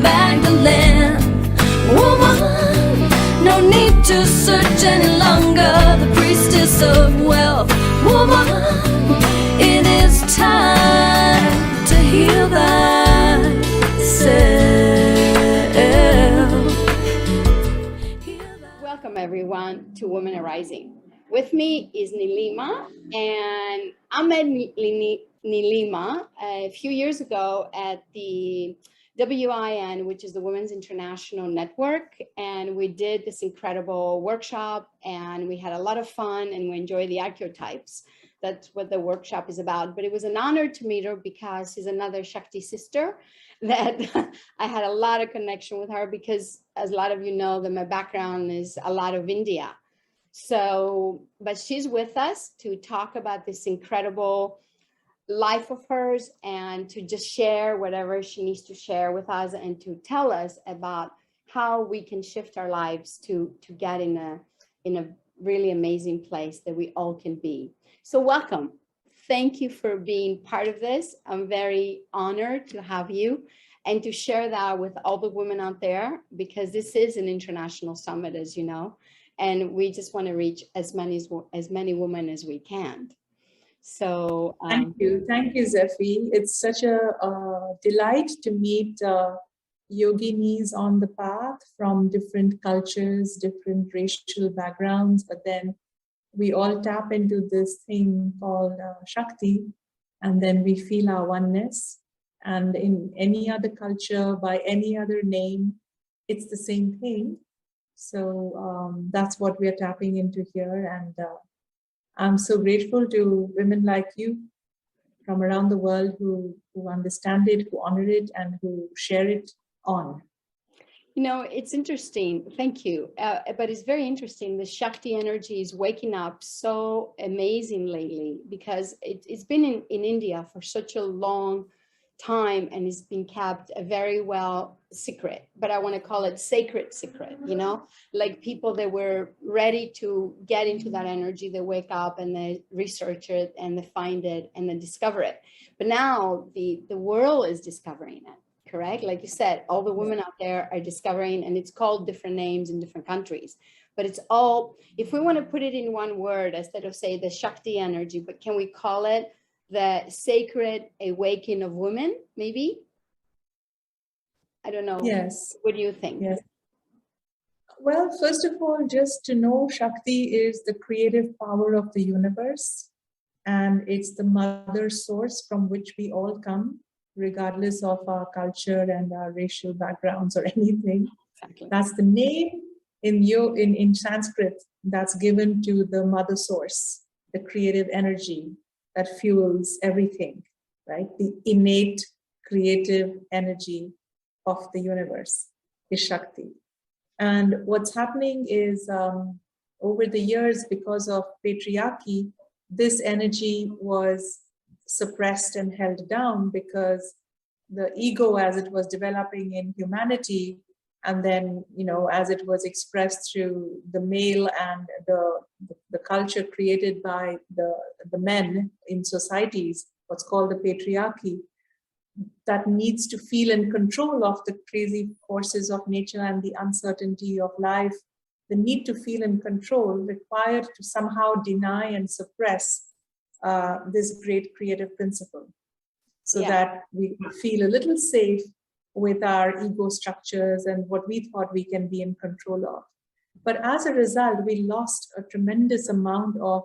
Magdalene. Woman, no need to search any longer. The priestess of wealth. Woman, it is time to heal thyself. Welcome everyone to Women Arising. With me is Nilima, and I met Nilima a few years ago at the WIN, which is the Women's International Network, and we did this incredible workshop, and we had a lot of fun, and we enjoyed the archetypes. That's what the workshop is about. But it was an honor to meet her because she's another Shakti sister that I had a lot of connection with her because, as a lot of you know, that my background is a lot of India. So, but she's with us to talk about this incredible life of hers and to just share whatever she needs to share with us and to tell us about how we can shift our lives to get in a really amazing place that we all can be. So welcome. Thank you for being part of this. I'm very honored to have you and to share that with all the women out there, because this is an international summit, as you know, and we just want to reach as many women as we can. So thank you, Zephi. It's such a delight to meet yoginis on the path from different cultures, different racial backgrounds, but then we all tap into this thing called Shakti, and then we feel our oneness. And in any other culture, by any other name, it's the same thing. So that's what we're tapping into here. And I'm so grateful to women like you from around the world who understand it, who honor it, and who share it on. You know, it's interesting. Thank you. But it's very interesting. The Shakti energy is waking up so amazing lately because it's been in India for such a long time, and it's been kept a very well secret, but I want to call it sacred secret, you know, like people that were ready to get into that energy, they wake up and they research it and they find it and they discover it. But now the world is discovering it, correct? Like you said, all the women out there are discovering, and it's called different names in different countries, but it's all, if we want to put it in one word, instead of say the Shakti energy, but can we call it the sacred awakening of women, maybe? I don't know. Yes. What do you think? Yes. Well, first of all, just to know, Shakti is the creative power of the universe, and it's the mother source from which we all come, regardless of our culture and our racial backgrounds or anything. Exactly. That's the name in Sanskrit that's given to the mother source, the creative energy that fuels everything, right? The innate creative energy of the universe is Shakti. And what's happening is over the years, because of patriarchy, this energy was suppressed and held down because the ego, as it was developing in humanity, and then, you know, as it was expressed through the male and the culture created by the men in societies, what's called the patriarchy, that needs to feel in control of the crazy forces of nature and the uncertainty of life, the need to feel in control required to somehow deny and suppress this great creative principle, so that we feel a little safe with our ego structures and what we thought we can be in control of. But as a result, we lost a tremendous amount of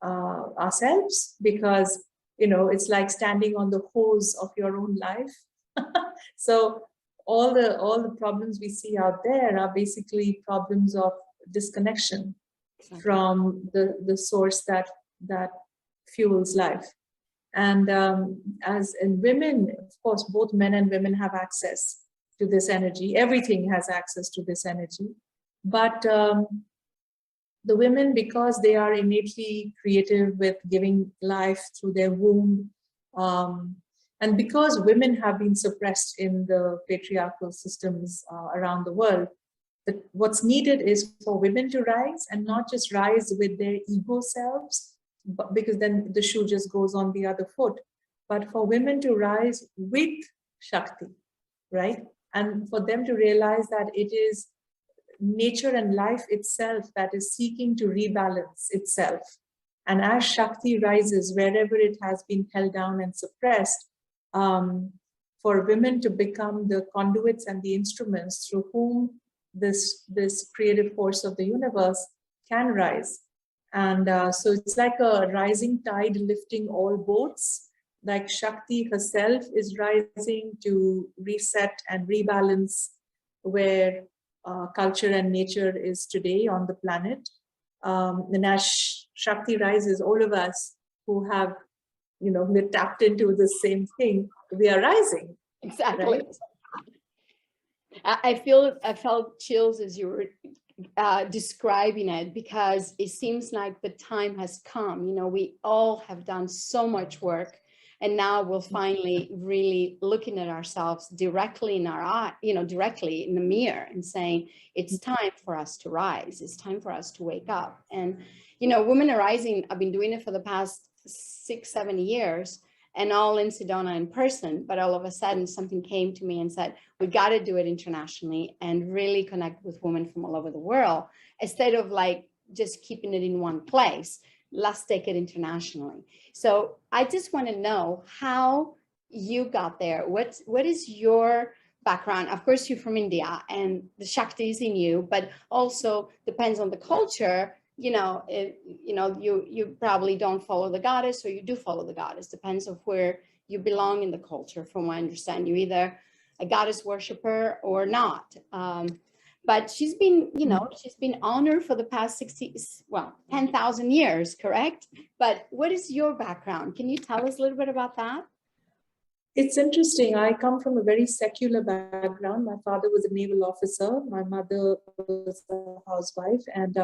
ourselves, because, you know, it's like standing on the hose of your own life. So all the problems we see out there are basically problems of disconnection from the source that fuels life. And as in women, of course, both men and women have access to this energy. Everything has access to this energy. But the women, because they are innately creative with giving life through their womb, and because women have been suppressed in the patriarchal systems around the world, that what's needed is for women to rise, and not just rise with their ego selves, but because then the shoe just goes on the other foot, but for women to rise with Shakti, right? and for them to realize that it is nature and life itself that is seeking to rebalance itself. And as Shakti rises wherever it has been held down and suppressed, for women to become the conduits and the instruments through whom this creative force of the universe can rise. And so it's like a rising tide lifting all boats, like Shakti herself is rising to reset and rebalance where culture and nature is today on the planet. And as Shakti rises, all of us who have, we're tapped into the same thing, we are rising. Exactly. Right? I felt chills as you were describing it, because it seems like the time has come. We all have done so much work, and now we're finally really looking at ourselves directly in our eye, directly in the mirror, and saying it's time for us to rise. It's time for us to wake up. And Women Are Rising, I've been doing it for the past 6-7 years, and all in Sedona in person, but all of a sudden something came to me and said, we got to do it internationally and really connect with women from all over the world, instead of like just keeping it in one place. Let's take it internationally. So I just want to know how you got there. What is your background? Of course, you're from India and the Shakti is in you, but also depends on the culture. You probably don't follow the goddess, or you do follow the goddess. Depends on where you belong in the culture. From what I understand, you're either a goddess worshiper or not. But she's been honored for the past 10,000 years, correct? But what is your background? Can you tell us a little bit about that? It's interesting. I come from a very secular background. My father was a naval officer. My mother was a housewife, and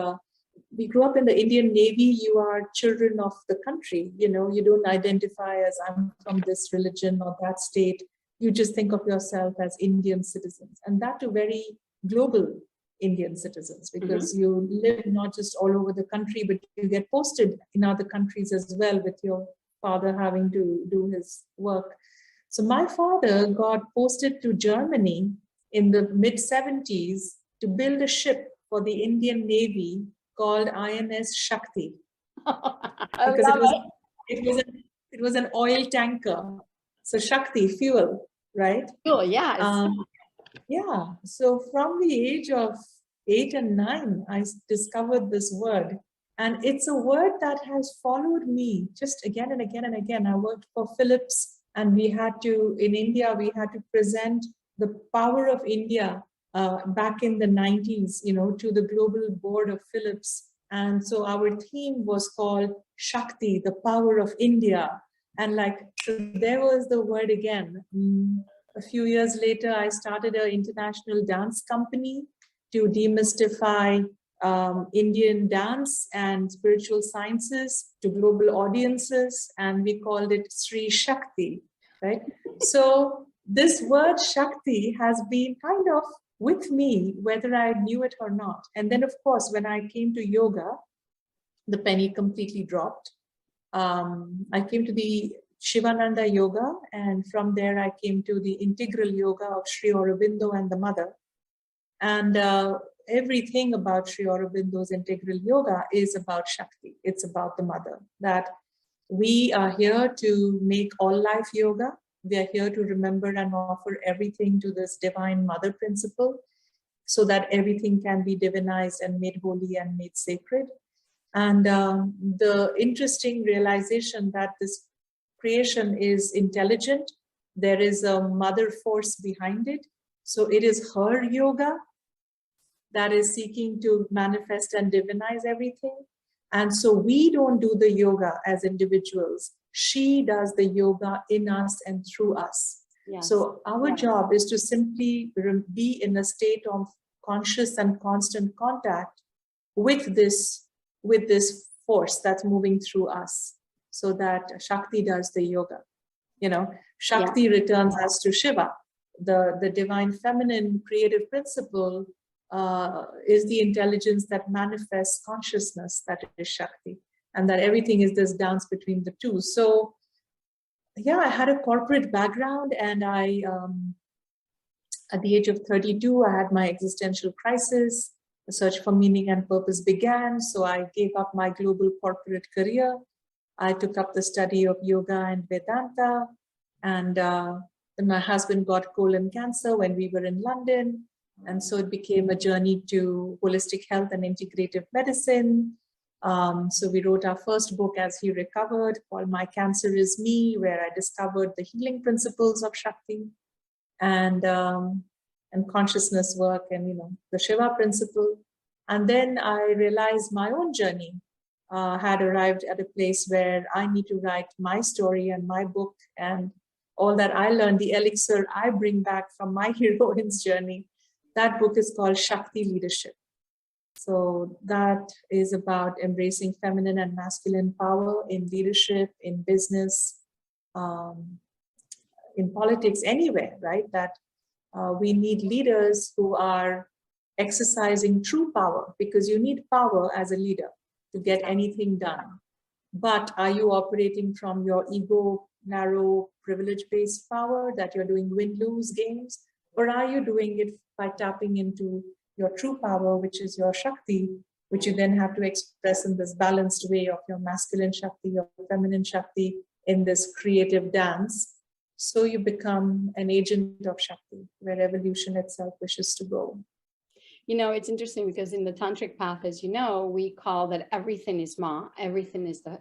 we grew up in the Indian Navy. You are children of the country. You don't identify as I'm from this religion or that state. You just think of yourself as Indian citizens, and that too very global Indian citizens, because you live not just all over the country, but you get posted in other countries as well, with your father having to do his work. So my father got posted to Germany in the mid-70s to build a ship for the Indian Navy called INS Shakti, because it was an oil tanker. So Shakti, fuel, right? Fuel, yes. Yeah. So from the age of 8 and 9, I discovered this word, and it's a word that has followed me just again and again and again. I worked for Philips, and in India, we had to present the power of India back in the 90s, to the global board of Philips. And so our theme was called Shakti, the power of India. And so there was the word again. A few years later, I started an international dance company to demystify Indian dance and spiritual sciences to global audiences, and we called it Sri Shakti, right? So this word Shakti has been kind of with me, whether I knew it or not. And then, of course, when I came to yoga, the penny completely dropped. I came to the Shivananda Yoga, and from there I came to the integral yoga of Sri Aurobindo and the Mother. And everything about Sri Aurobindo's integral yoga is about Shakti. It's about the Mother, that we are here to make all life yoga. We are here to remember and offer everything to this divine Mother principle, so that everything can be divinized and made holy and made sacred. And the interesting realization that this creation is intelligent, there is a mother force behind it. So it is her yoga that is seeking to manifest and divinize everything. And so we don't do the yoga as individuals. She does the yoga in us and through us. Yes. So our job is to simply be in a state of conscious and constant contact with this force that's moving through us, so that Shakti does the yoga. Shakti returns us to Shiva. The divine feminine creative principle is the intelligence that manifests consciousness, that is Shakti, and that everything is this dance between the two. So I had a corporate background, and I At the age of 32, I had my existential crisis. The search for meaning and purpose began. So I gave up my global corporate career. I took up the study of yoga and Vedanta. And then my husband got colon cancer when we were in London. And so it became a journey to holistic health and integrative medicine. So we wrote our first book as he recovered, called My Cancer Is Me, where I discovered the healing principles of Shakti and consciousness work, and the Shiva principle. And then I realized my own journey had arrived at a place where I need to write my story and my book, and all that I learned, the elixir I bring back from my heroine's journey. That book is called Shakti Leadership. So that is about embracing feminine and masculine power in leadership, in business, in politics, anywhere, right? That we need leaders who are exercising true power, because you need power as a leader to get anything done. But are you operating from your ego, narrow, privilege-based power that you're doing win-lose games? Or are you doing it by tapping into your true power, which is your Shakti, which you then have to express in this balanced way of your masculine Shakti, your feminine Shakti, in this creative dance? So you become an agent of Shakti, where evolution itself wishes to go. It's interesting because in the tantric path, as you know, we call that everything is Ma, everything is the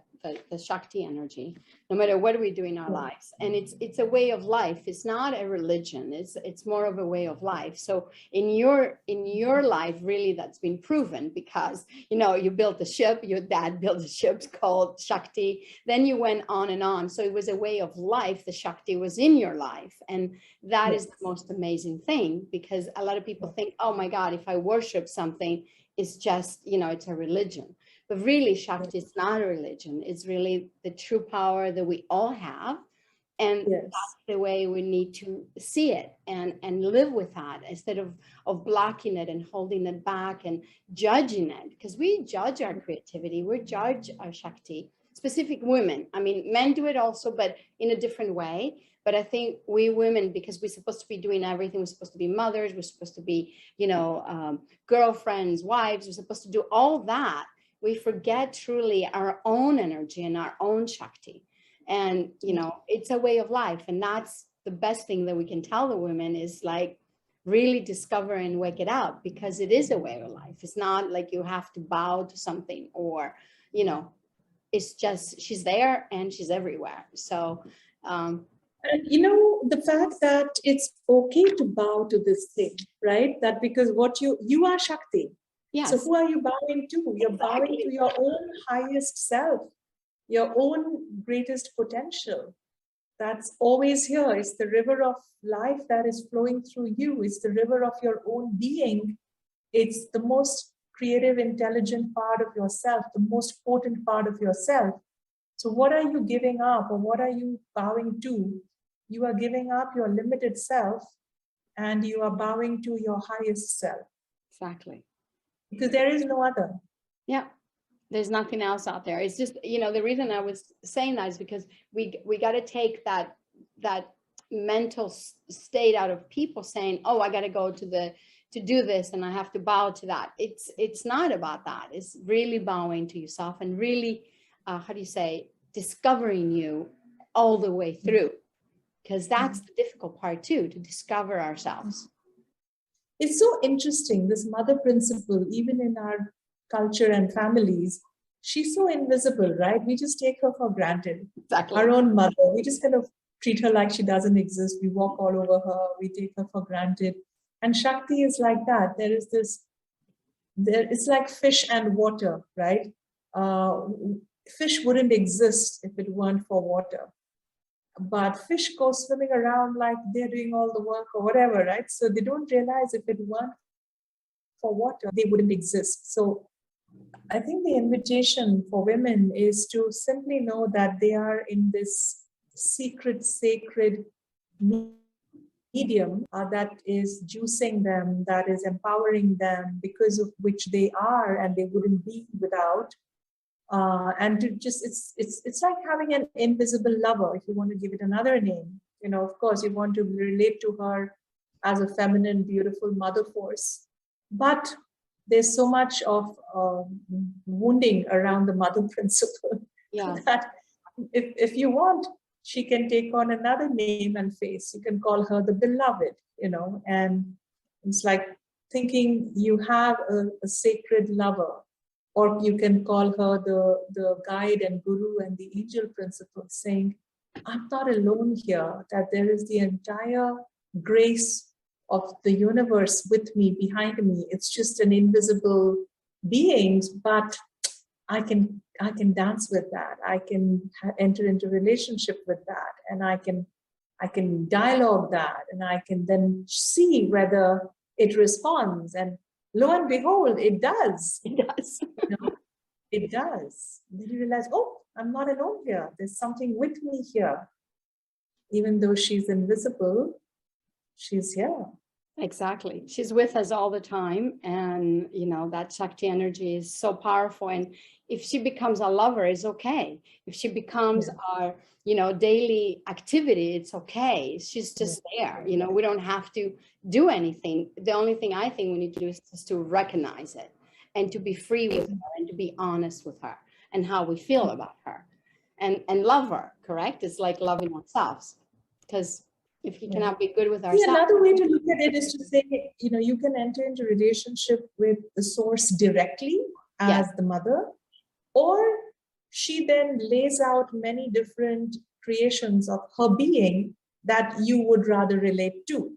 Shakti energy, no matter what we do in our lives. And it's a way of life. It's not a religion. It's more of a way of life. So in your life, really, that's been proven, because you built a ship. Your dad built a ship called Shakti. Then you went on and on. So it was a way of life. The Shakti was in your life, and that is the most amazing thing, because a lot of people think, oh my God, if I worship something, it's just it's a religion. But really, Shakti is not a religion. It's really the true power that we all have. And that's the way we need to see it and live with that, instead of blocking it and holding it back and judging it. Because we judge our creativity, we judge our Shakti, specific women. I mean, men do it also, but in a different way. But I think we women, because we're supposed to be doing everything, we're supposed to be mothers, we're supposed to be, girlfriends, wives, we're supposed to do all that. We forget truly our own energy and our own Shakti. And, it's a way of life. And that's the best thing that we can tell the women, is like really discover and wake it up, because it is a way of life. It's not like you have to bow to something, or, it's just, she's there and she's everywhere. So, and the fact that it's okay to bow to this thing, right? That because what you are Shakti. Yes. So who are you bowing to? You're bowing to your own highest self, your own greatest potential. That's always here. It's the river of life that is flowing through you. It's the river of your own being. It's the most creative, intelligent part of yourself, the most potent part of yourself. So what are you giving up, or what are you bowing to? You are giving up your limited self, and you are bowing to your highest self. Exactly. Because there is no other. Yeah. There's nothing else out there. It's just, the reason I was saying that is because we got to take that mental state out of people saying, oh, I got to go to do this and I have to bow to that. It's not about that. It's really bowing to yourself and really, discovering you all the way through, because that's the difficult part too, to discover ourselves. It's so interesting, this mother principle, even in our culture and families, she's so invisible, right? We just take her for granted. Exactly. Our own mother, we just kind of treat her like she doesn't exist. We walk all over her, we take her for granted. And Shakti is like that. It's like fish and water, right? Fish wouldn't exist if it weren't for water. But fish go swimming around like they're doing all the work or whatever, right? So they don't realize if it weren't for water, they wouldn't exist. So I think the invitation for women is to simply know that they are in this secret, sacred medium that is juicing them, that is empowering them, because of which they are and they wouldn't be without. And to just, it's like having an invisible lover, if you want to give it another name. Of course, you want to relate to her as a feminine, beautiful mother force. But there's so much of wounding around the mother principle Yeah. that if you want, she can take on another name and face. You can call her the beloved, and it's like thinking you have a sacred lover, or you can call her the guide and guru and the angel principle, saying, I'm not alone here, that there is the entire grace of the universe with me, behind me. It's just an invisible beings, but I can dance with that. I can enter into relationship with that, and I can dialogue that, and I can then see whether it responds. And lo and behold, it does. It does. It does. Then you realize, oh, I'm not alone here. There's something with me here. Even though she's invisible, she's here. Exactly. She's with us all the time. And, that Shakti energy is so powerful. And if she becomes a lover, it's okay. If she becomes our, daily activity, it's okay. She's just there. We don't have to do anything. The only thing I think we need to do is just to recognize it and to be free with her and to be honest with her and how we feel about her and love her, correct? It's like loving ourselves, because if you cannot be good with ourselves. Another way to look at it is to say, you can enter into relationship with the source directly as the mother, or she then lays out many different creations of her being that you would rather relate to.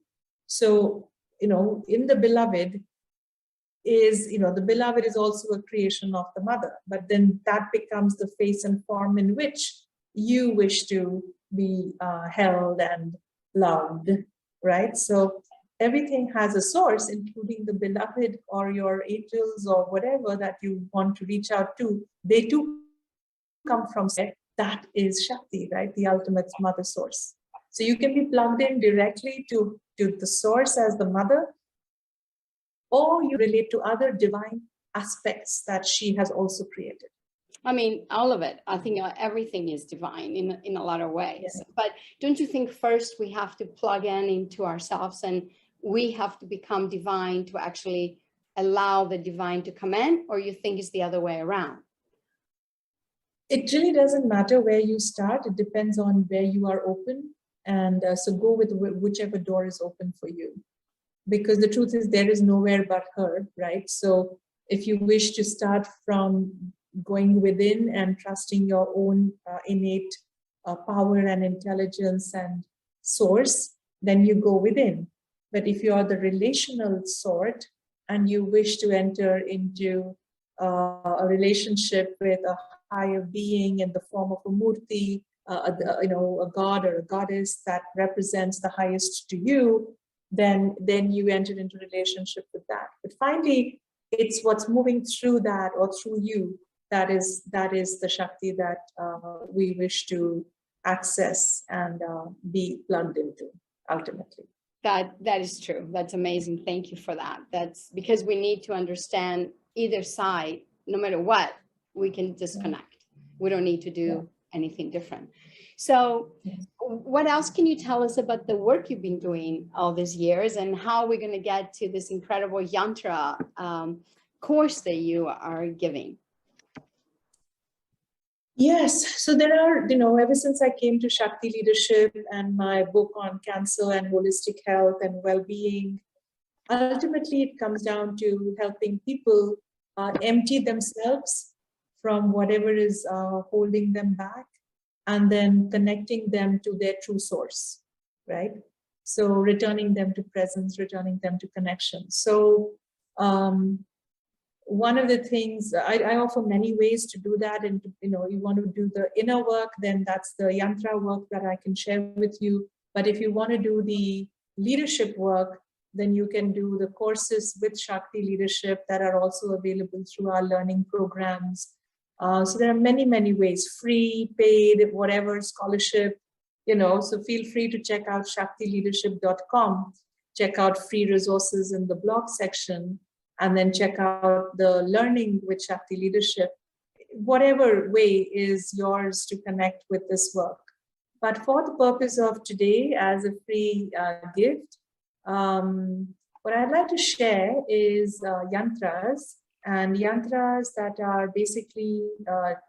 So, in the beloved is, the beloved is also a creation of the mother, but then that becomes the face and form in which you wish to be held and loved, right? So everything has a source, including the beloved or your angels or whatever that you want to reach out to. They too come from that is Shakti, right? The ultimate mother source. So you can be plugged in directly to the source as the mother, or you relate to other divine aspects that she has also created. I mean, all of it. I think everything is divine in a lot of ways. Yeah. But don't you think first we have to plug into ourselves, and we have to become divine to actually allow the divine to come in? Or you think it's the other way around? It really doesn't matter where you start. It depends on where you are open. And so go with whichever door is open for you. Because the truth is, there is nowhere but her, right? So if you wish to start from going within and trusting your own innate power and intelligence and source, then you go within. But if you are the relational sort and you wish to enter into a relationship with a higher being in the form of a murti, a god or a goddess that represents the highest to you, then you enter into relationship with that. But finally, it's what's moving through that or through you that is the Shakti that we wish to access and be plugged into ultimately. That is true. That's amazing. Thank you for that. That's because we need to understand either side. No matter what, we can disconnect. We don't need to do anything different. So what else can you tell us about the work you've been doing all these years, and how we're going to get to this incredible yantra course that you are giving? Yes, so there are, ever since I came to Shakti Leadership and my book on cancer and holistic health and well-being, ultimately it comes down to helping people empty themselves from whatever is holding them back, and then connecting them to their true source, right? So returning them to presence, returning them to connection. So one of the things, I offer many ways to do that. And, you want to do the inner work, then that's the yantra work that I can share with you. But if you want to do the leadership work, then you can do the courses with Shakti Leadership that are also available through our learning programs. So there are many, many ways, free, paid, whatever, scholarship, so feel free to check out shaktileadership.com, check out free resources in the blog section, and then check out the learning with Shakti Leadership. Whatever way is yours to connect with this work. But for the purpose of today, as a free gift, What I'd like to share is yantras, and yantras that are basically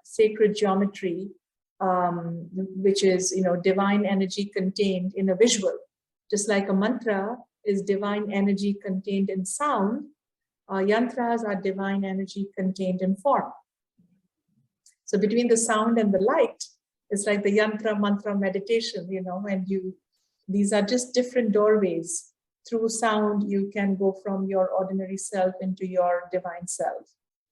sacred geometry, which is, divine energy contained in a visual. Just like a mantra is divine energy contained in sound, yantras are divine energy contained in form. So between the sound and the light, it's like the yantra mantra meditation, and these are just different doorways. Through sound, you can go from your ordinary self into your divine self.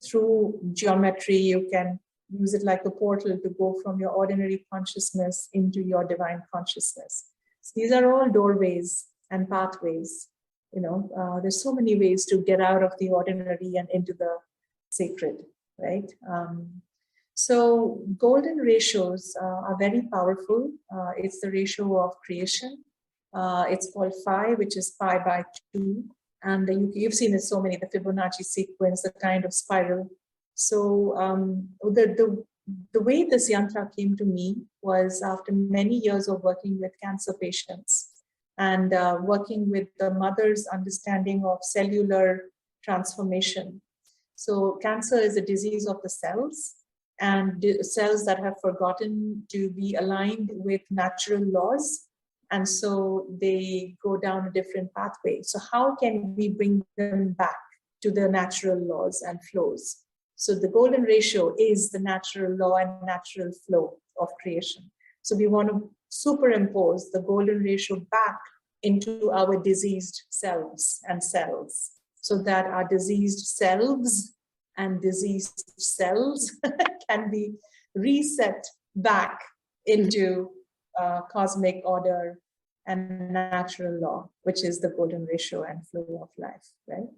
Through geometry, you can use it like a portal to go from your ordinary consciousness into your divine consciousness. So these are all doorways and pathways. There's so many ways to get out of the ordinary and into the sacred, right? So golden ratios are very powerful. It's the ratio of creation. It's called phi, which is pi by 2. And you've seen it so many, the Fibonacci sequence, the kind of spiral. So the way this yantra came to me was after many years of working with cancer patients and working with the mother's understanding of cellular transformation. So cancer is a disease of the cells, and cells that have forgotten to be aligned with natural laws. And so they go down a different pathway. So how can we bring them back to the natural laws and flows? So the golden ratio is the natural law and natural flow of creation. So we want to superimpose the golden ratio back into our diseased selves and cells, so that our diseased selves and diseased cells can be reset back into cosmic order and natural law, which is the golden ratio and flow of life, right?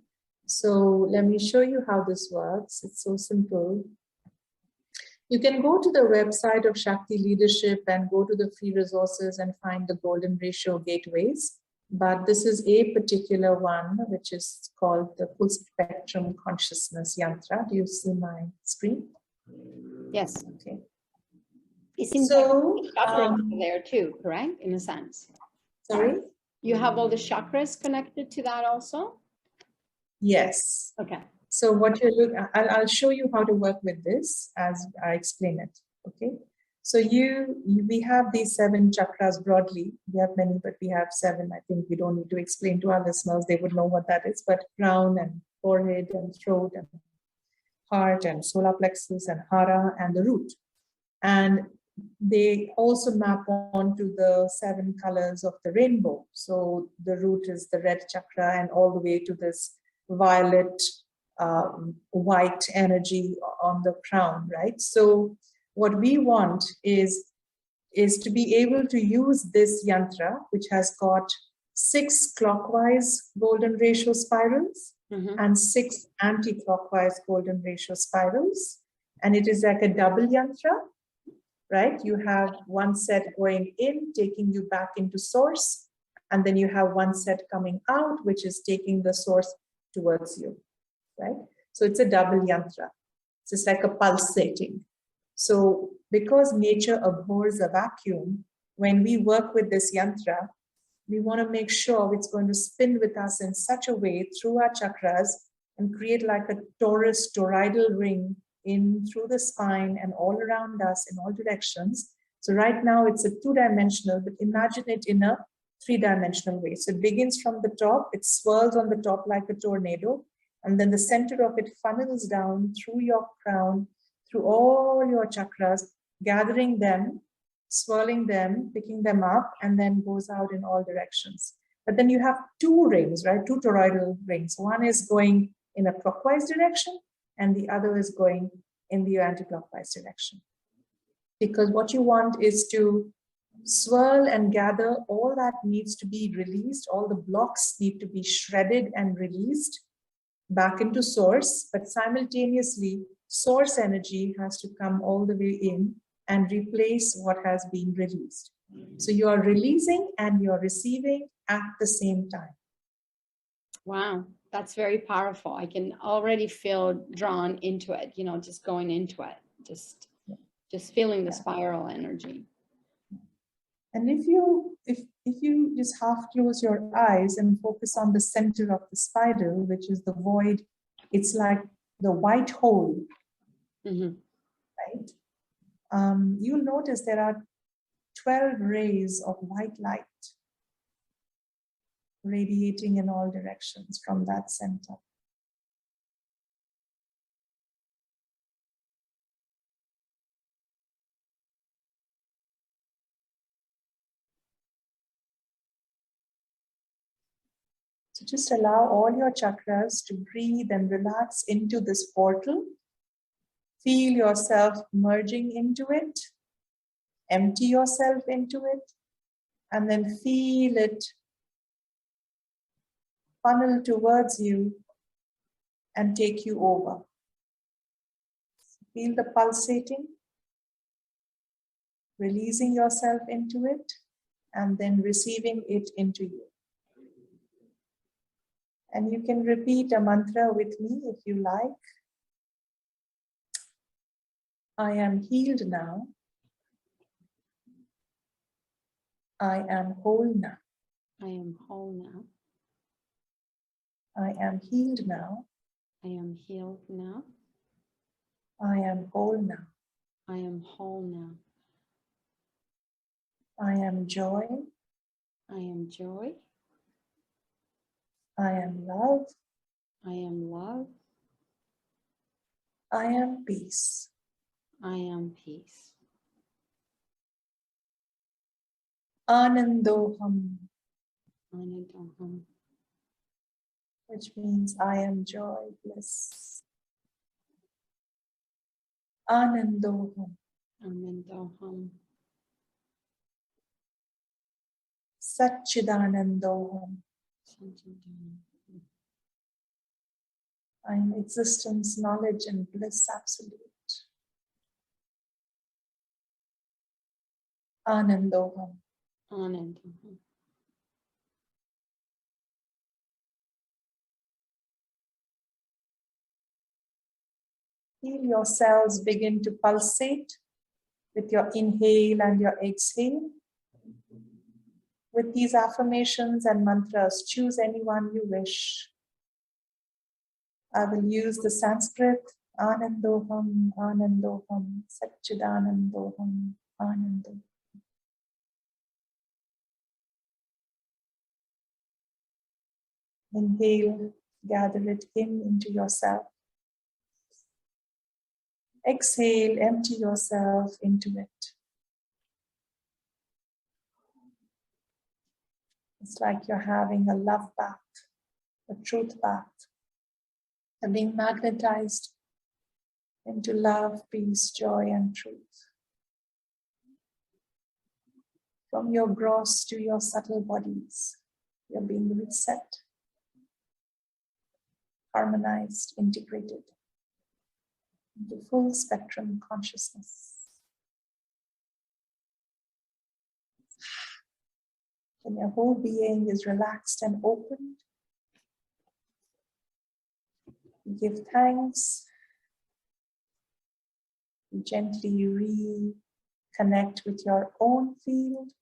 So let me show you how this works. It's so simple. You can go to the website of Shakti Leadership and go to the free resources and find the golden ratio gateways. But this is a particular one, which is called the Full Spectrum Consciousness Yantra. Do you see my screen? Yes. Okay. It seems So, like the chakras there too, correct? In a sense. Sorry? You have all the chakras connected to that also? Yes. Okay. So what you look, I'll show you how to work with this as I explain it. Okay. So we have these 7 chakras broadly. We have many, but we have 7. I think we don't need to explain to our listeners. They would know what that is. But crown and forehead and throat and heart and solar plexus and hara and the root. And they also map onto the 7 colors of the rainbow. So the root is the red chakra and all the way to this violet, white energy on the crown, right? So what we want is to be able to use this yantra, which has got 6 clockwise golden ratio spirals and 6 anti-clockwise golden ratio spirals. And it is like a double yantra, right? You have one set going in, taking you back into source. And then you have one set coming out, which is taking the source towards you, right? So it's a double yantra. It's just like a pulsating. So because nature abhors a vacuum, when we work with this yantra, we want to make sure it's going to spin with us in such a way through our chakras and create like a torus toroidal ring in through the spine and all around us in all directions. So right now it's a 2-dimensional, but imagine it in a 3-dimensional way. So it begins from the top, it swirls on the top like a tornado, and then the center of it funnels down through your crown, through all your chakras, gathering them, swirling them, picking them up, and then goes out in all directions. But then you have 2 rings, right? 2 toroidal rings. One is going in a clockwise direction, and the other is going in the anti-clockwise direction. Because what you want is to swirl and gather all that needs to be released, all the blocks need to be shredded and released back into source, but simultaneously, source energy has to come all the way in and replace what has been released. So you are releasing and you're receiving at the same time. Wow, that's very powerful. I can already feel drawn into it, just going into it, just feeling the spiral energy. And if you just half close your eyes and focus on the center of the spiral, which is the void. It's like the white hole, right? You'll notice there are 12 rays of white light radiating in all directions from that center. So just allow all your chakras to breathe and relax into this portal. Feel yourself merging into it. Empty yourself into it. And then feel it funnel towards you and take you over. Feel the pulsating, releasing yourself into it, and then receiving it into you. And you can repeat a mantra with me if you like. I am healed now. I am whole now. I am whole now. I am healed now. I am healed now. I am whole now. I am whole now. I am joy. I am joy. I am love. I am love. I am peace. I am peace. Anandoham, Anandoham, which means I am joy, bliss. Anandoham, Anandoham, Satchidanandoham. Sanchidanam, I am existence, knowledge, and bliss absolute. Anandoham. Anandoham. Feel your cells begin to pulsate with your inhale and your exhale. With these affirmations and mantras, choose anyone you wish. I will use the Sanskrit Anandoham, Anandoham, Satchidanandoham, Anandoham. Inhale, gather it in into yourself. Exhale, empty yourself into it. It's like you're having a love bath, a truth bath, and being magnetized into love, peace, joy, and truth. From your gross to your subtle bodies, you're being reset, harmonized, integrated into full spectrum consciousness. When your whole being is relaxed and opened, you give thanks, you gently reconnect with your own field.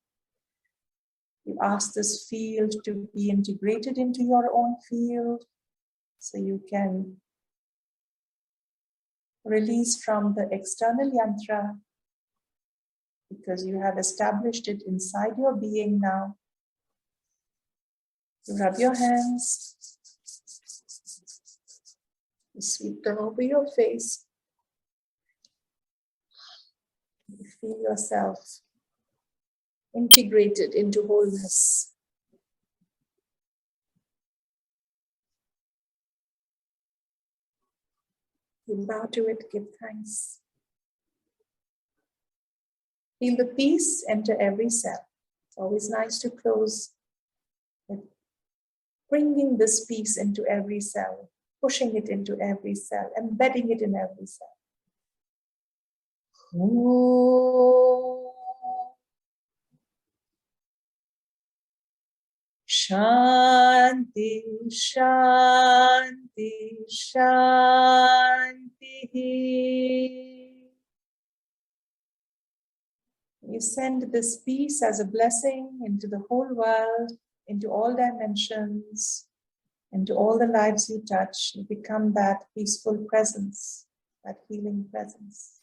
You ask this field to be integrated into your own field so you can release from the external yantra because you have established it inside your being now. You rub your hands, you sweep them over your face. You feel yourself integrated into wholeness. You bow to it, give thanks. Feel the peace enter every cell. It's always nice to close with bringing this peace into every cell, pushing it into every cell, embedding it in every cell. Om Shanti, Shanti, Shanti. You send this peace as a blessing into the whole world, into all dimensions, into all the lives you touch. You become that peaceful presence, that healing presence.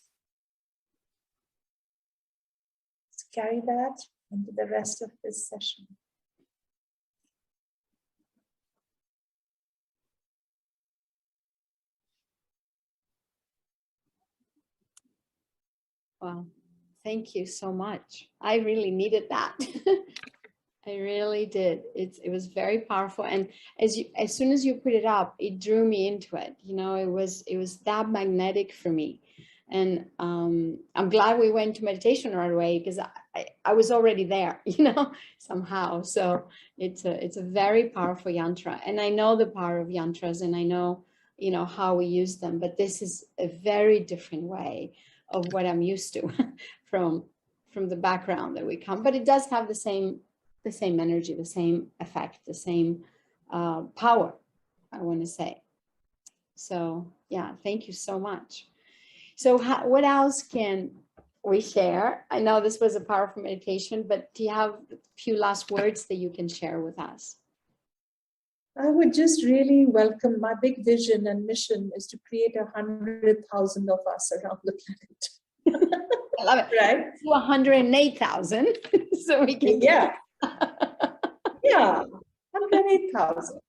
Let's carry that into the rest of this session. Wow. Thank you so much. I really needed that. I really did. It was very powerful. And as soon as you put it up, it drew me into it. You know, it was that magnetic for me. And I'm glad we went to meditation right away, because I was already there, you know, somehow. So it's a very powerful yantra. And I know the power of yantras, and I know, you know, how we use them, but this is a very different way of what I'm used to from the background that we come. But it does have the same energy, the same effect, the same power, I want to say. So yeah, thank you so much. So what else can we share? I know this was a powerful meditation, but do you have a few last words that you can share with us? I would just really welcome, my big vision and mission is to create 100,000 of us around the planet. I love it. Right? 108,000. So we can. Yeah. Yeah, 108,000.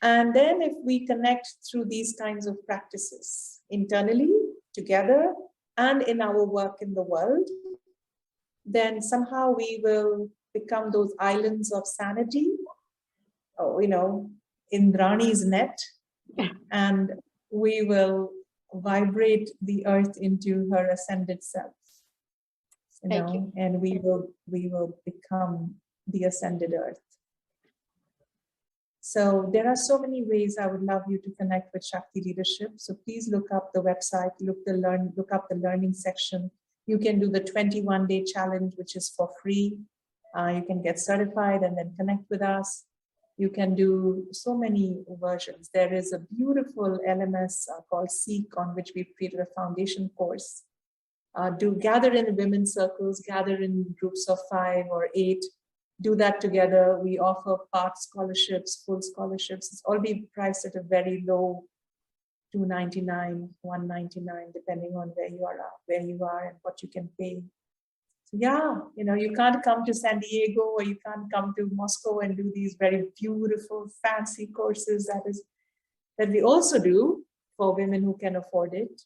And then if we connect through these kinds of practices internally, together, and in our work in the world, then somehow we will become those islands of sanity, you know, Indrani's net, and we will vibrate the earth into her ascended self. Thank you. And we will become the ascended earth. So there are so many ways I would love you to connect with Shakti Leadership. So please look up the website, look up the learning section. You can do the 21-day challenge, which is for free. You can get certified and then connect with us. You can do so many versions. There is a beautiful LMS called Seek, on which we've created a foundation course. Do gather in women's circles, gather in groups of 5 or 8. Do that together. We offer part scholarships, full scholarships. It's already priced at a very low $299, $199, depending on where you are and what you can pay. So yeah, you know, you can't come to San Diego or you can't come to Moscow and do these very beautiful, fancy courses that we also do for women who can afford it.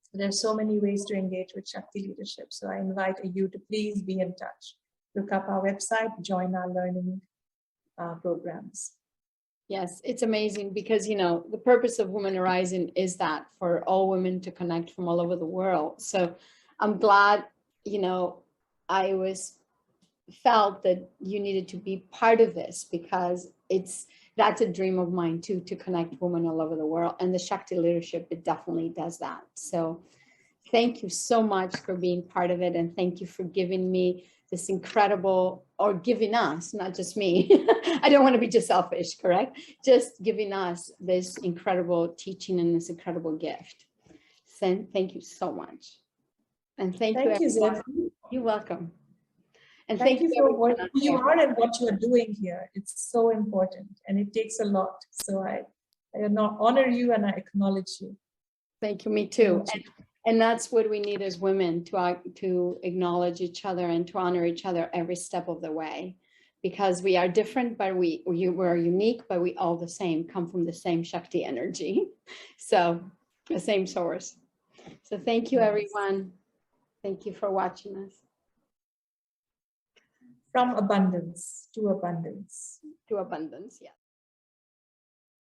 So there's so many ways to engage with Shakti Leadership. So I invite you to please be in touch. Look up our website, join our learning programs. Yes, it's amazing because, you know, the purpose of Women Horizon is that for all women to connect from all over the world. So I'm glad, you know, I felt that you needed to be part of this, because that's a dream of mine too, to connect women all over the world. And the Shakti Leadership, it definitely does that. So thank you so much for being part of it. And thank you for giving me this incredible, or giving us, not just me. I don't want to be just selfish, correct? Just giving us this incredible teaching and this incredible gift. So thank you so much. And thank you, everyone. You're welcome. And thank you for what you are and what you are doing here. It's so important and it takes a lot. So I honor you and I acknowledge you. Thank you, me too. And that's what we need as women, to acknowledge each other and to honor each other every step of the way, because we are different, but we're unique, but we all the same, come from the same Shakti energy. So the same source. So thank you, everyone. Thank you for watching us. From abundance to abundance. To abundance, yeah.